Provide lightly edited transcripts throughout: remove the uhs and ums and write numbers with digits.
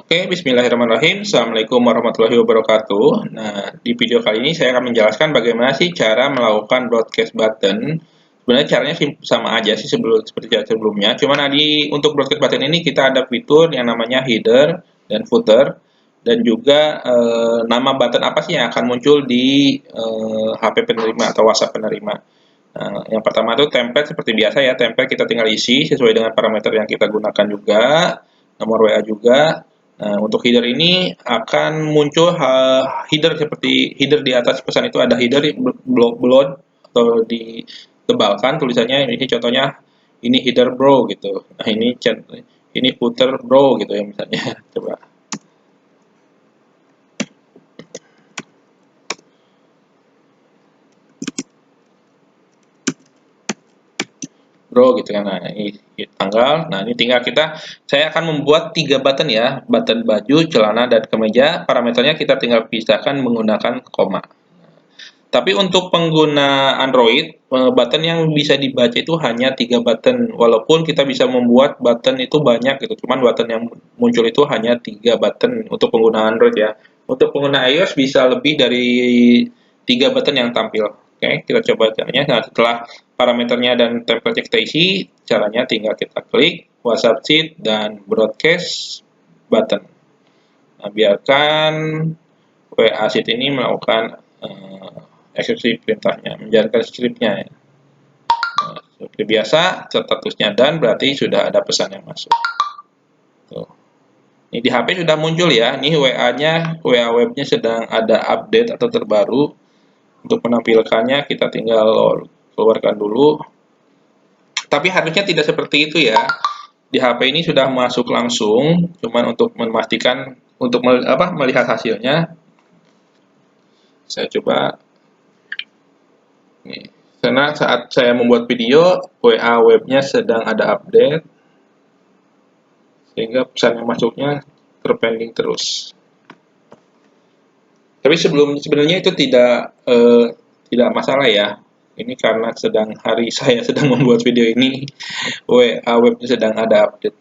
Oke, bismillahirrahmanirrahim. Assalamualaikum warahmatullahi wabarakatuh. Nah, di video kali ini saya akan menjelaskan bagaimana sih cara melakukan broadcast button. Sebenarnya caranya sama aja sih seperti cara sebelumnya. Cuman untuk broadcast button ini kita ada fitur yang namanya header dan footer dan juga nama button apa sih yang akan muncul di HP penerima atau WhatsApp penerima. Nah, yang pertama itu template seperti biasa ya, template kita tinggal isi sesuai dengan parameter yang kita gunakan juga, nomor WA juga. Nah, untuk header ini akan muncul header seperti header di atas pesan itu ada header bold atau ditebalkan tulisannya ini contohnya ini header bro gitu. Nah, ini footer bro gitu ya misalnya. Coba bro gitu kan. Nah, ini tanggal. Nah, ini tinggal saya akan membuat 3 button ya, button baju, celana, dan kemeja. Parameternya kita tinggal pisahkan menggunakan koma. Tapi untuk pengguna Android, button yang bisa dibaca itu hanya 3 button. Walaupun kita bisa membuat button itu banyak gitu, cuman button yang muncul itu hanya 3 button untuk pengguna Android ya. Untuk pengguna iOS bisa lebih dari 3 button yang tampil. Oke, kita coba caranya. Nah, setelah parameternya dan template kita isi, caranya tinggal kita klik WhatsApp sheet dan broadcast button. Nah, biarkan WA sheet ini melakukan eksekusi perintahnya, menjalankan scriptnya ya. Nah, seperti biasa, statusnya dan berarti sudah ada pesan yang masuk. Tuh. Ini di HP sudah muncul ya. Ini WA webnya sedang ada update atau terbaru. Untuk menampilkannya kita tinggal keluarkan dulu. Tapi harusnya tidak seperti itu ya. Di HP ini sudah masuk langsung, cuman untuk memastikan untuk melihat hasilnya, saya coba nih. Karena saat saya membuat video, WA webnya sedang ada update, sehingga pesan yang masuknya terpending terus. Tapi sebenarnya itu tidak masalah ya. Ini karena saya sedang membuat video ini, WA webnya sedang ada update.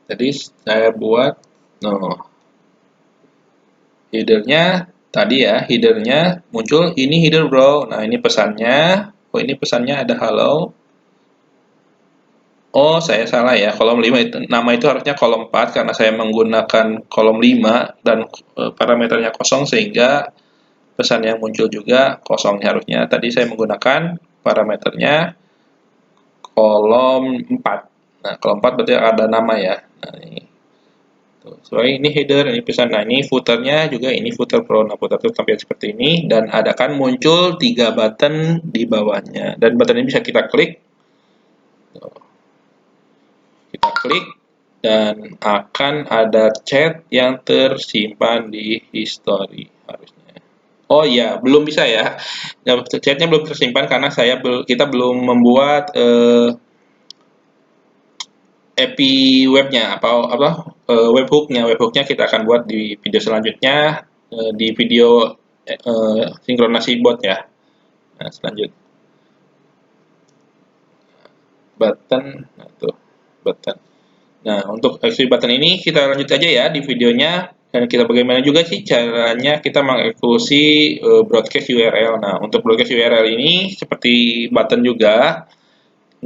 Jadi saya buat, no, headernya tadi ya, headernya muncul ini header bro. Nah ini pesannya, oh ini pesannya ada halo. Oh, saya salah ya. Kolom 5 itu nama itu harusnya kolom 4 karena saya menggunakan kolom 5 dan parameternya kosong sehingga pesan yang muncul juga kosong harusnya. Tadi saya menggunakan parameternya kolom 4. Nah, kolom 4 berarti ada nama ya. Nah, ini. Tuh. So, ini header, ini pesan. Nah, ini footernya juga ini footer pro. Nah, footer itu tampil seperti ini dan ada kan muncul 3 button di bawahnya. Dan button ini bisa kita klik. Kita klik dan akan ada chat yang tersimpan di history harusnya. Oh iya, belum bisa ya. Chatnya belum tersimpan karena kita belum membuat API webnya webhooknya kita akan buat di video selanjutnya di video sinkronasi bot ya. Nah, selanjutnya button, nah tuh button. Nah, untuk eksekusi button ini kita lanjut aja ya di videonya dan kita bagaimana juga sih caranya kita mengeksekusi broadcast URL. Nah, untuk broadcast URL ini seperti button juga.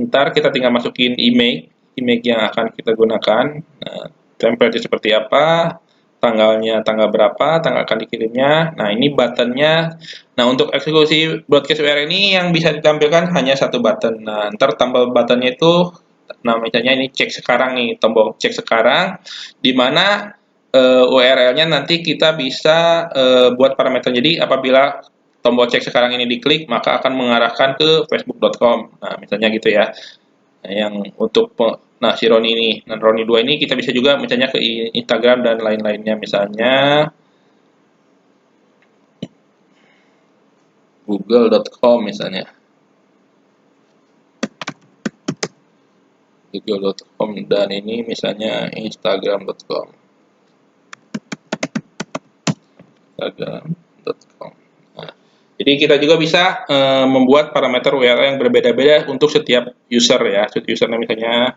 Ntar kita tinggal masukin image yang akan kita gunakan. Nah, template seperti apa, tanggal berapa, tanggal akan dikirimnya. Nah, ini buttonnya. Nah, untuk eksekusi broadcast URL ini yang bisa ditampilkan hanya satu button. Nah, ntar tombol buttonnya itu, nah misalnya ini cek sekarang nih, tombol cek sekarang, di mana URL-nya nanti kita bisa buat parameter. Jadi apabila tombol cek sekarang ini diklik, maka akan mengarahkan ke facebook.com. Nah, misalnya gitu ya. Nah, yang untuk nah si Roni ini, nah Roni 2 ini kita bisa juga misalnya ke Instagram dan lain-lainnya misalnya google.com misalnya. google.com dan ini misalnya instagram.com. instagram.com. Nah, Jadi kita juga bisa membuat parameter URL yang berbeda-beda untuk setiap user ya. Setiap usernya misalnya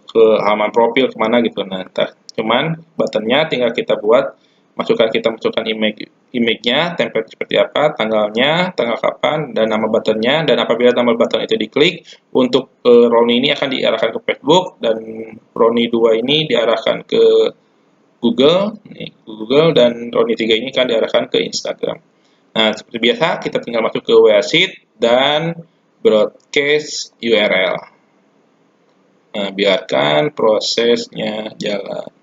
ke halaman profil kemana gitu. Nah, cuman buttonnya tinggal kita buat kita masukkan image-nya, template seperti apa, tanggalnya, tanggal kapan, dan nama buttonnya. Dan apabila nama button itu diklik, untuk Roni ini akan diarahkan ke Facebook, dan Roni 2 ini diarahkan ke Google, dan Roni 3 ini akan diarahkan ke Instagram. Nah, seperti biasa, kita tinggal masuk ke WA Sheet dan broadcast URL. Nah, biarkan prosesnya jalan.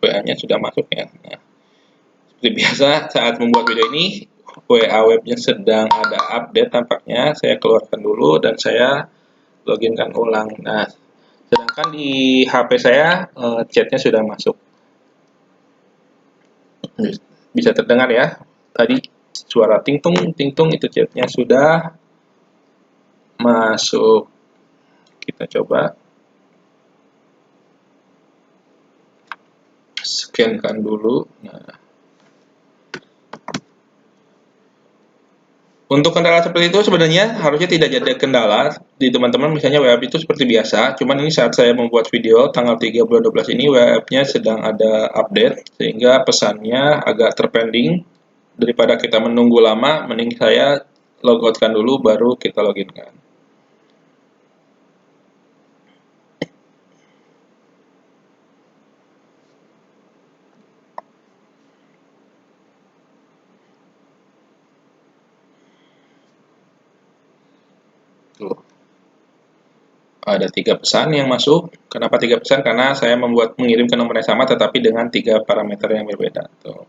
WA-nya sudah masuk ya. Nah, seperti biasa saat membuat video ini, WA webnya sedang ada update tampaknya. Saya keluarkan dulu dan saya loginkan ulang. Nah, sedangkan di HP saya chatnya sudah masuk. Bisa terdengar ya. Tadi suara ting-tung itu chatnya sudah masuk. Kita coba scankan dulu. Nah, untuk kendala seperti itu sebenarnya harusnya tidak jadi kendala di teman-teman, misalnya web itu seperti biasa, cuman ini saat saya membuat video tanggal 3 bulan 12 ini webnya sedang ada update sehingga pesannya agak terpending. Daripada kita menunggu lama, mending saya logoutkan dulu baru kita loginkan. Tuh. Ada 3 pesan yang masuk. Kenapa 3 pesan? Karena saya mengirim ke nomor yang sama tetapi dengan 3 parameter yang berbeda. Tuh.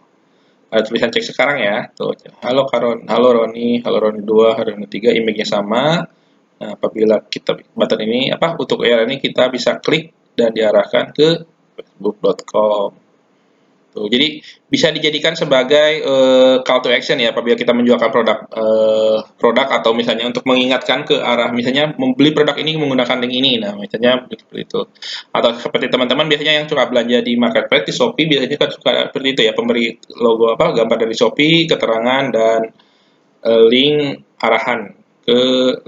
Ada tulisan cek sekarang ya. Tuh. Halo Roni, halo Roni 2, halo Roni 3, image-nya sama. Nah, apabila kita button ini untuk URL ini kita bisa klik dan diarahkan ke facebook.com. Tuh, jadi bisa dijadikan sebagai call to action ya apabila kita menjualkan produk atau misalnya untuk mengingatkan ke arah misalnya membeli produk ini menggunakan link ini. Nah, misalnya seperti itu. Atau seperti teman-teman biasanya yang suka belanja di marketplace di Shopee biasanya kan suka seperti itu ya, pemberi logo gambar dari Shopee, keterangan dan link arahan ke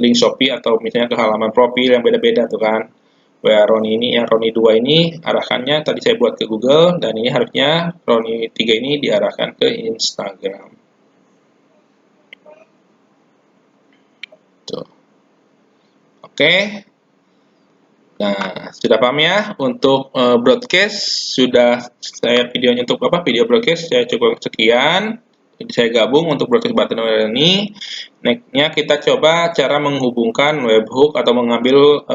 link Shopee atau misalnya ke halaman profil yang beda-beda tuh kan. WA Roni ini, yang Roni 2 ini arahkannya tadi saya buat ke Google, dan ini harusnya Roni 3 ini diarahkan ke Instagram. Tuh. Oke. Nah, sudah paham ya untuk broadcast, sudah saya videonya untuk video broadcast saya cukup sekian. Saya gabung untuk broadcast button ini. Next-nya kita coba cara menghubungkan webhook atau mengambil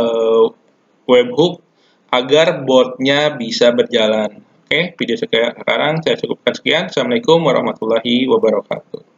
webhook agar botnya bisa berjalan. Oke, video sekarang saya cukupkan sekian. Assalamualaikum warahmatullahi wabarakatuh.